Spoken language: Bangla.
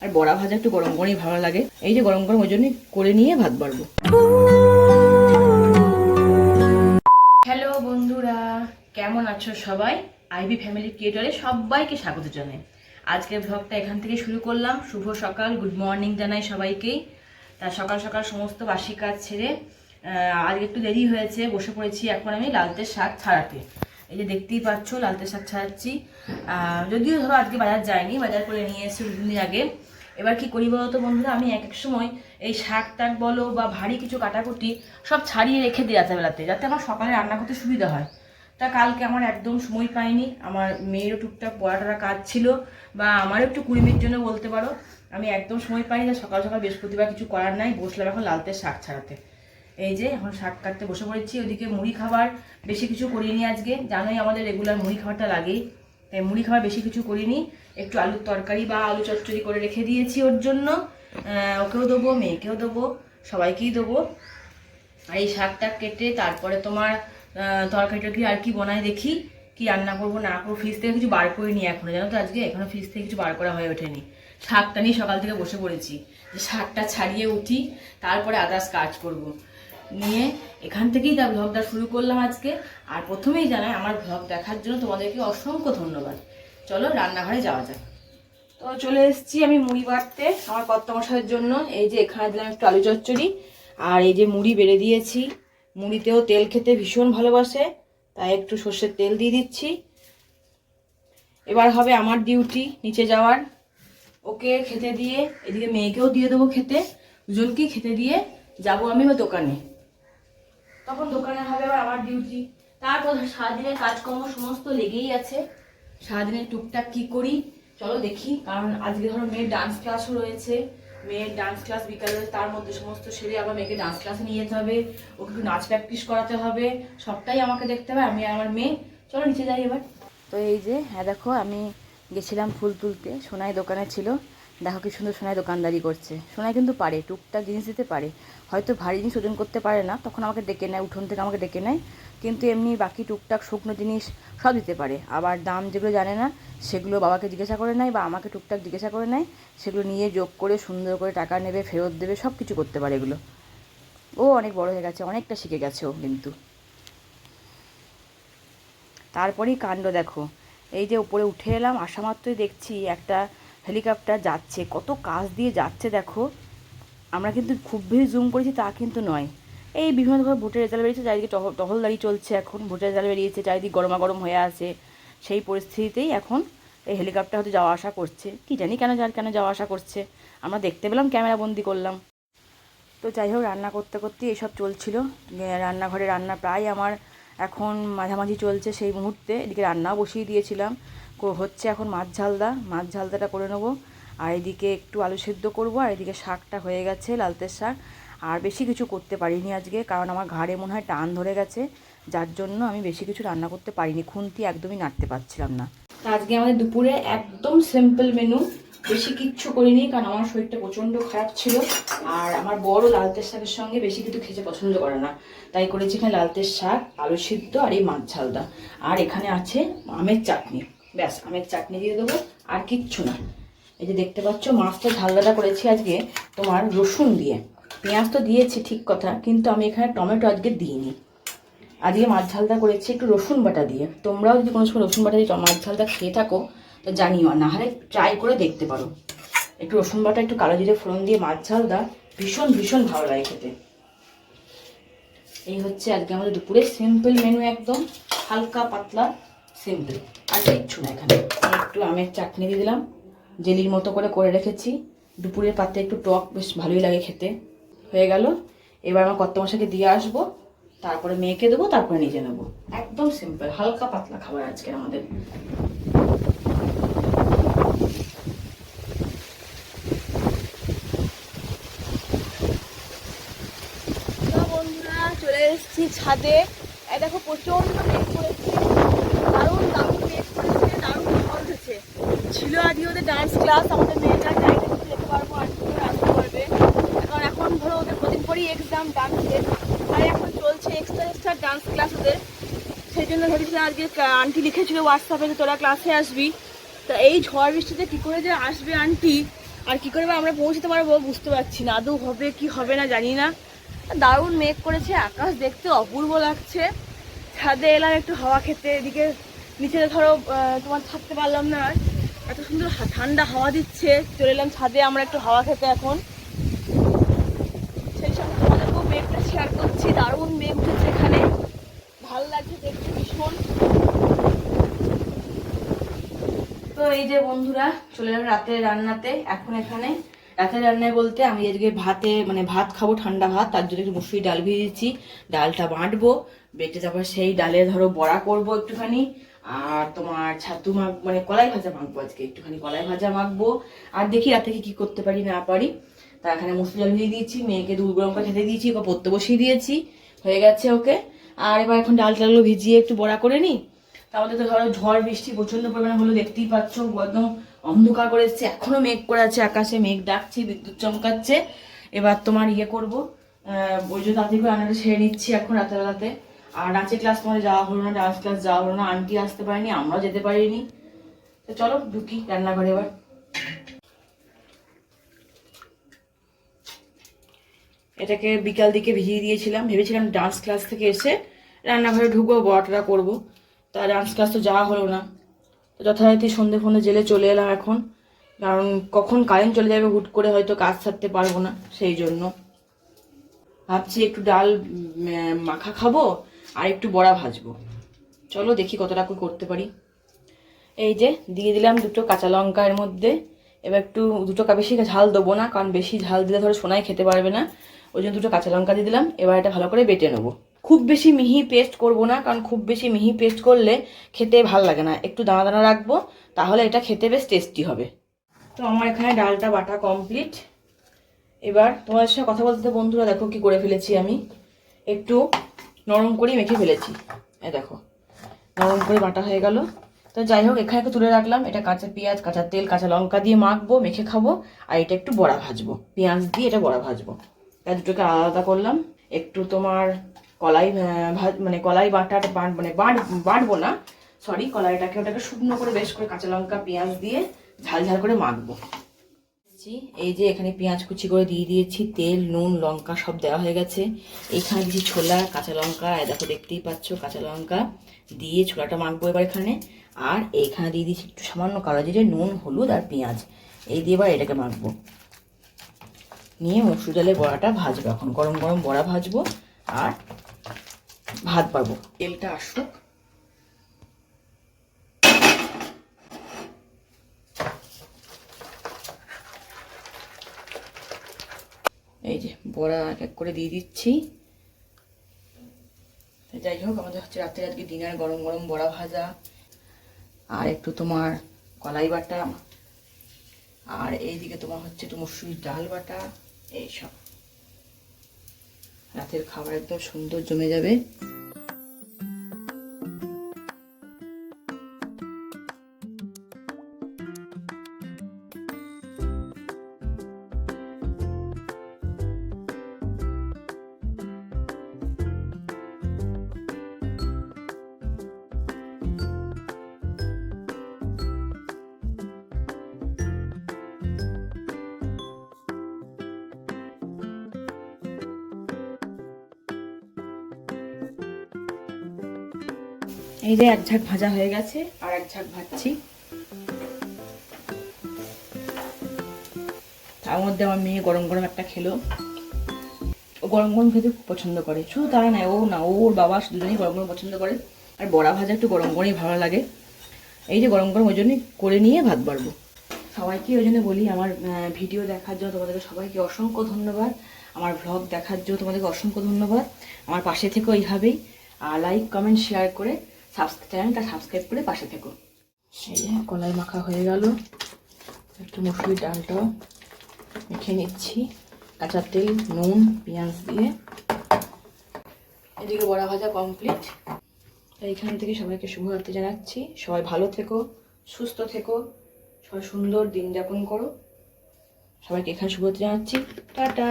আর বড়া ভাজা একটু গরম গরমই ভালো লাগে। এই যে গরম গরম ওই জন্যই করে নিয়ে ভাত বাড়বো। হ্যালো বন্ধুরা, কেমন আছো সবাই? আইভি ফ্যামিলি ক্রিয়েটরে সবাইকে স্বাগত জানাই। আজকের ব্লগটা এখান থেকে শুরু করলাম। শুভ সকাল, গুড মর্নিং জানাই সবাইকেই। তা সকাল সকাল সমস্ত বাসি কাজ ছেড়ে আজকে একটু দেরি হয়েছে, বসে পড়েছি এখন আমি লালতের শাক ছাড়াতে। এই যে দেখতেই পাচ্ছ লালতের শাক ছাড়াচ্ছি। যদিও ধরো আজকে বাজার যায়নি, বাজার করে নিয়ে এসেছি দুদিন আগে। এবার কি করি বলতো বন্ধুরা, আমি এক এক সময় এই শাক টাক বলো বা ভারী কিছু কাটাকুটি সব ছাড়িয়ে রেখে দিই রাতেবেলাতে, যাতে আমার সকালে রান্না করতে সুবিধা হয়। তা কালকে আমার একদম সময় পাইনি, আমার মেয়েরও টুকটাক পড়াটা কাজ ছিল, বা আমারও একটু কুড়িমির জন্য বলতে পারো, আমি একদম সময় পাইনি। সকাল সকাল বৃহস্পতিবার কিছু করার নাই, বসলাম এখন লালতের শাক ছাড়াতে। এই যে এখন শাক কাটতে বসে পড়েছি। ওইদিকে মুড়ি খাবার বেশি কিছু করিনি আজকে, জানোই আমাদের রেগুলার মুড়ি খাবারটা লাগেই, তাই মুড়ি খাবার বেশি কিছু করিনি। একটু আলুর তরকারি বা আলু চচ্চড়ি করে রেখে দিয়েছি ওর জন্য, ওকেও দেবো, মেয়েকেও দেবো, সবাইকেই দেবো। আর এই শাকটা কেটে তারপরে তোমার তরকারি টরকারি আর কি বানাই দেখি, কি রান্না করবো না করবো। ফ্রিজ থেকে কিছু বার করিনি এখনো, জানো তো আজকে এখনো ফ্রিজ থেকে কিছু বার করা হয়ে ওঠেনি। শাকটা নিয়ে সকাল থেকে বসে পড়েছি, যে শাকটা ছাড়িয়ে উঠি তারপরে আদার্স কাজ করব নিয়ে। এখান থেকেই তার ভ্লগটা শুরু করলাম আজকে। আর প্রথমেই জানাই আমার ভ্লগ দেখার জন্য তোমাদেরকে অসংখ্য ধন্যবাদ। চলো রান্নাঘরে যাওয়া যাক। তো চলে এসেছি আমি মুড়ি বাটতে আমার কর্তামশাইয়ের জন্য। এই যে এখানে দিলাম একটু আলু চচ্চড়ি, আর এই যে মুড়ি বেড়ে দিয়েছি। মুড়িতেও তেল খেতে ভীষণ ভালোবাসে, তাই একটু সর্ষের তেল দিয়ে দিচ্ছি। এবার হবে আমার ডিউটি নিচে যাওয়ার, ওকে খেতে দিয়ে এদিকে মেয়েকেও দিয়ে দেবো খেতে, দুজনকেই খেতে দিয়ে যাব আমি ওই দোকানে। তখন দোকানে হবে আবার আমার ডিউটি। তারপর সারাদিনের কাজকর্ম সমস্ত লেগেই আছে। সারাদিনের টুকটাক কি করি চলো দেখি। কারণ আজকে ধরো মেয়ের ডান্স ক্লাসও রয়েছে, মেয়ের ডান্স ক্লাস বিকালে, তার মধ্যে সমস্ত সেরে আবার মেয়েকে ডান্স ক্লাসে নিয়ে যেতে হবে, ওকে একটু নাচ প্র্যাকটিস করাতে হবে, সবটাই আমাকে দেখতে হবে, আমি আর আমার মেয়ে। চলো নিচে যাই এবার। তো এই যে হ্যাঁ দেখো, আমি গেছিলাম ফুল তুলতে, সোনাই দোকানে ছিল। দেখো কি সুন্দর সোনাই দোকানদারি করছে। সোনাই কিন্তু পারে, টুকটাক জিনিস দিতে পারে, হয়তো ভারী জিনিস ওজন করতে পারে না, তখন আমাকে ডেকে নেয়, উঠোন থেকে আমাকে ডেকে নেয়। কিন্তু এমনি বাকি টুকটাক শুকনো জিনিস সব দিতে পারে। আবার দাম যেগুলো জানে না সেগুলো বাবাকে জিজ্ঞাসা করে নেয়, বা আমাকে টুকটাক জিজ্ঞাসা করে নেয়, সেগুলো নিয়ে যোগ করে সুন্দর করে টাকা নেবে, ফেরত দেবে, সব কিছু করতে পারে এগুলো। ও অনেক বড় হয়ে গেছে, অনেকটা শিখে গেছে ও কিন্তু। তারপরেই কাণ্ড দেখো, এই যে উপরে উঠে এলাম, আসা মাত্রই দেখছি একটা হেলিকপ্টার যাচ্ছে, কত কাছ দিয়ে যাচ্ছে দেখো। আমরা কিন্তু খুব বেশি জুম করেছি তা কিন্তু নয়। এই বিভিন্ন ধরনের ভোটের রেজাল্ট বেরিয়েছে, চারিদিকে টহলদারি চলছে, এখন ভোটের রেজাল্ট বেরিয়েছে, চারিদিকে গরমাগরম হয়ে আছে। সেই পরিস্থিতিতেই এখন এই হেলিকপ্টার হয়তো যাওয়া আসা করছে, কি জানি কেন যাওয়া আসা করছে, আমরা দেখতে পেলাম, ক্যামেরা বন্দি করলাম। তো যাই হোক, রান্না করতে করতে এসব চলছিল। রান্নাঘরে রান্না প্রায় আমার এখন মাঝামাঝি চলছে সেই মুহূর্তে। এদিকে রান্নাও বসিয়ে দিয়েছিলাম, হচ্ছে এখন মাছ ঝালদাটা করে নেবো। আর এদিকে একটু আলু সেদ্ধ করবো, আর এদিকে শাকটা হয়ে গেছে, লালতের শাক। আর বেশি কিছু করতে পারিনি আজকে, কারণ আমার ঘাড়ে মনে হয় টান ধরে গেছে, যার জন্য আমি বেশি কিছু রান্না করতে পারিনি, খুন্তি একদমই নাড়তে পারছিলাম না। আজকে আমাদের দুপুরে একদম সিম্পল মেনু, বেশি কিচ্ছু করিনি, কারণ আমার শরীরটা প্রচণ্ড খারাপ ছিল। আর আমার বড় লালতের শাকের সঙ্গে বেশি কিছু খেতে পছন্দ করে না, তাই করেছি এখানে লালতের শাক, আলু সিদ্ধ আর এই মাছ ঝালদা। আর এখানে আছে আমের চাটনি, ব্যাস আমের চাটনি দিয়ে দেবো, আর কিচ্ছু না। এই যে দেখতে পাচ্ছ মাছটা ঝালদাটা করেছি আজকে তোমার রসুন দিয়ে, পেঁয়াজ তো দিয়েছি ঠিক কথা, কিন্তু আমি এখানে টমেটো আজকে দিইনি। আজকে মাছ ঝালদা করেছি একটু রসুন বাটা দিয়ে। তোমরাও যদি কোনো সময় রসুন বাটা দিয়ে মাছ ঝালদা খেয়ে থাকো তো জানিও, না হলে ট্রাই করে দেখতে পারো। একটু রসুন বাটা, একটু কালো জিরে ফোড়ন দিয়ে মাছ ঝালদা ভীষণ ভীষণ ভালো লাগে খেতে। এই হচ্ছে আজকে আমাদের দুপুরে সিম্পল মেনু, একদম হালকা পাতলা সিম্পল, আর কিচ্ছু না। এখানে একটু আমের চাটনি দিয়ে দিলাম, জেলির মতো করে রেখেছি। দুপুরের পাতে একটু টক বেশ ভালোই লাগে খেতে। হয়ে গেল। এবার আমার কর্তামশাইকে দিয়ে আসবো, তারপরে মেয়েকে দেবো, তারপরে নিজে নেবো। একদম সিম্পল হালকা পাতলা খাবার আজকে আমাদের। বন্ধুরা চলে এসেছি ছাদে। দেখো প্রচন্ড মেঘ করেছে, দারুণ মেঘ করেছে, দারুণ ঝড় উঠেছে। ছিল আজকে ওদের ডান্স ক্লাস, আমাদের মেয়েটা চাইলে যেতে পারবো, আর আসতে পারবে, কারণ এখন ধরো ওদের কদিন পরেই এক্সাম ডান্সের, তাই এখন চলছে এক্সট্রা ডান্স ক্লাস ওদের। সেই জন্য ভেবেছিলাম আজকে, আন্টি লিখেছিল হোয়াটসঅ্যাপে যে তোরা ক্লাসে আসবি। তা এই ঝড় বৃষ্টিতে কী করে যে আসবে আন্টি, আর কি করে আমরা পৌঁছতে পারবো বুঝতে পারছি না, আদৌ হবে কি হবে না জানি না। দারুণ মেঘ করেছে, আকাশ দেখতে অপূর্ব লাগছে। ছাদে এলাম একটু হাওয়া খেতে, এদিকে নিচে ধরো তোমার থাকতে পারলাম না, আর এত সুন্দর ঠান্ডা হাওয়া দিচ্ছে, চলে এলাম ছাদে আমরা একটু হাওয়া খেতে এখন। সেই সঙ্গে তোমাদেরকেও মেঘটা শেয়ার করছি, দারুণ মেঘ উঠেছে এখানে, ভালো লাগছে দেখতে ভীষণ। তো এই যে বন্ধুরা চলে এলাম রাতের রান্নাতে। এখন এখানে রাতের রান্নায় বলতে আমি আজকে ভাত খাবো, ঠান্ডা ভাত, তার জন্য একটু মুসুরি ডাল ভিজিয়েছি। ডালটা বাঁটবো, বেটে তারপর সেই ডালে ধরো বড়া করবো একটুখানি, আর তোমার ছাতু কলাই ভাজা মাখবো আজকে, একটুখানি কলাই ভাজা মাখবো। আর দেখি রাতে কি করতে পারি না পারি। তা এখানে মুসুরি ডাল ভিজিয়ে দিয়েছি, মেয়েকে দুধ গরম করে খেতে দিয়েছি, পড়তে বসিয়ে দিয়েছি, হয়ে গেছে ওকে। আর এবার এখন ডালটাগুলো ভিজিয়ে একটু বড়া করে নিই। তাহলে তো ধরো ঝড় বৃষ্টি প্রচন্ড পরিমাণে হলো, দেখতেই পাচ্ছ একদম অন্ধকার করে এসছে, এখনো মেঘ করে আছে আকাশে, মেঘ ডাকছে, বিদ্যুৎ চমকাচ্ছে। এবার তোমার করবো, ওই জন্য তাড়াতাড়ি করে রান্নাটা ছেড়ে নিচ্ছি এখন রাতের বেলাতে। আর নাচের ক্লাস তোমার যাওয়া হলো না, ডান্স ক্লাস যাওয়া হলো না, আন্টি আসতে পারেনি, আমরাও যেতে পারিনি। তো চলো ঢুকি রান্নাঘরে এবার। এটাকে বিকাল দিকে ভিজিয়ে দিয়েছিলাম, ভেবেছিলাম ডান্স ক্লাস থেকে এসে রান্নাঘরে ঢুকবো, বড়াটা করবো। তা ডান্স ক্লাস তো যাওয়া হলো না, তো যথারীতি সন্ধে ফন্ধে জেলে চলে এলাম এখন, কারণ কখন কারেন্ট চলে যাবে হুট করে, হয়তো কাজ ছাড়তে পারবো না, সেই জন্য ভাবছি একটু ডাল মাখা খাবো আর একটু বড়া ভাজবো। চলো দেখি কতটা করতে পারি। এই যে দিয়ে দিলাম দুটো কাঁচা লঙ্কা এর মধ্যে। এবার একটু বেশি ঝাল দেবো না, কারণ বেশি ঝাল দিলে ধরো সোনাই খেতে পারবে না, ওই জন্য দুটো কাঁচা লঙ্কা দিয়ে দিলাম। এবার এটা ভালো করে বেটে নেবো। খুব বেশি মিহি পেস্ট করব না, কারণ খুব বেশি মিহি পেস্ট করলে খেতে ভালো লাগে না, একটু দানা দানা রাখবো, তাহলে এটা খেতে বেশ টেস্টি হবে। তো আমার এখানে ডালটা বাটা কমপ্লিট। এবার তোমাদের সাথে কথা বলতে বন্ধুরা দেখো কি করে ফেলেছি আমি, একটু নরম করে মেখে ফেলেছি, এই দেখো নরম করে বাটা হয়ে গেল। তো যাই হোক এখানে একটু তুলে রাখলাম, এটা কাঁচা পেঁয়াজ, কাঁচা তেল, কাঁচা লঙ্কা দিয়ে মাখবো, মেখে খাবো। আর এটা একটু বড়া ভাজবো, পেঁয়াজ দিয়ে এটা বড়া ভাজবো। তাই দুটোকে আলাদা করলাম। একটু তোমার কলাই কলাই বাটবো না, সরি, ওটাকে শুকনো করে বেশ করে কাঁচা লঙ্কা পেঁয়াজ দিয়ে ঝাল ঝাল করে মাখবো। এই যে এখানে পেঁয়াজ কুচি করে দিয়ে দিয়েছি, তেল নুন লঙ্কা সব দেওয়া হয়ে গেছে। এখানে দিয়েছি ছোলা, কাঁচা লঙ্কা, দেখো দেখতেই পাচ্ছ কাঁচা লঙ্কা দিয়ে ছোলাটা মাখবো এবার এখানে। আর এইখানে দিয়ে দিয়েছি একটু সামান্য কালো জিরে, নুন হলুদ আর পেঁয়াজ, এই দিয়ে এবার এটাকে মাখবো। নিয়ে মসুর ডালের বড়াটা ভাজবো, এখন গরম গরম বড়া ভাজবো আর ভাত পাবো, তেলটা আসুক। এই যে বড়া এক এক করে দিয়ে দিচ্ছি। যাই হোক আমাদের হচ্ছে রাতে আজকে ডিনার গরম গরম বড়া ভাজা আর একটু তোমার কলাই বাটা, আর এইদিকে তোমার হচ্ছে একটু মসুরির ডাল বাটা। এইসব রাতের খাবার একদম সুন্দর জমে যাবে। এই যে এক ঝাঁক ভাজা হয়ে গেছে, আর এক ঝাঁক ভাজছি। তার মধ্যে আমার মেয়ে গরম গরম একটা খেলো, ও গরম গরম খেতে খুব পছন্দ করে, শুধু তারা নয়, ওর বাবা দুজনেই গরম গরম পছন্দ করে। আর বড়া ভাজা একটু গরম গরমই ভালো লাগে। এই যে গরম গরম ওই জন্যই করে নিয়ে ভাত বাড়বো। সবাইকে ওই জন্য বলি আমার ভিডিও দেখার জন্য তোমাদেরকে সবাইকে অসংখ্য ধন্যবাদ, আমার ভ্লগ দেখার জন্য তোমাদেরকে অসংখ্য ধন্যবাদ। আমার পাশে থেকো এইভাবেই, আর লাইক কমেন্ট শেয়ার করে চ্যানেলটা সাবস্ক্রাইব করে পাশে থেকো। এই যে কলাই মাখা হয়ে গেল, একটু মুসুরির ডালটাও মেখে নিচ্ছি কাঁচা তেল নুন পেঁয়াজ দিয়ে। এদিকে বড়া ভাজা কমপ্লিট। এইখান থেকে সবাইকে শুভরাত্রি জানাচ্ছি। সবাই ভালো থেকো, সুস্থ থেকো, সবাই সুন্দর দিন যাপন করো। সবাইকে এখানে শুভরাত্রি জানাচ্ছি। টাটা।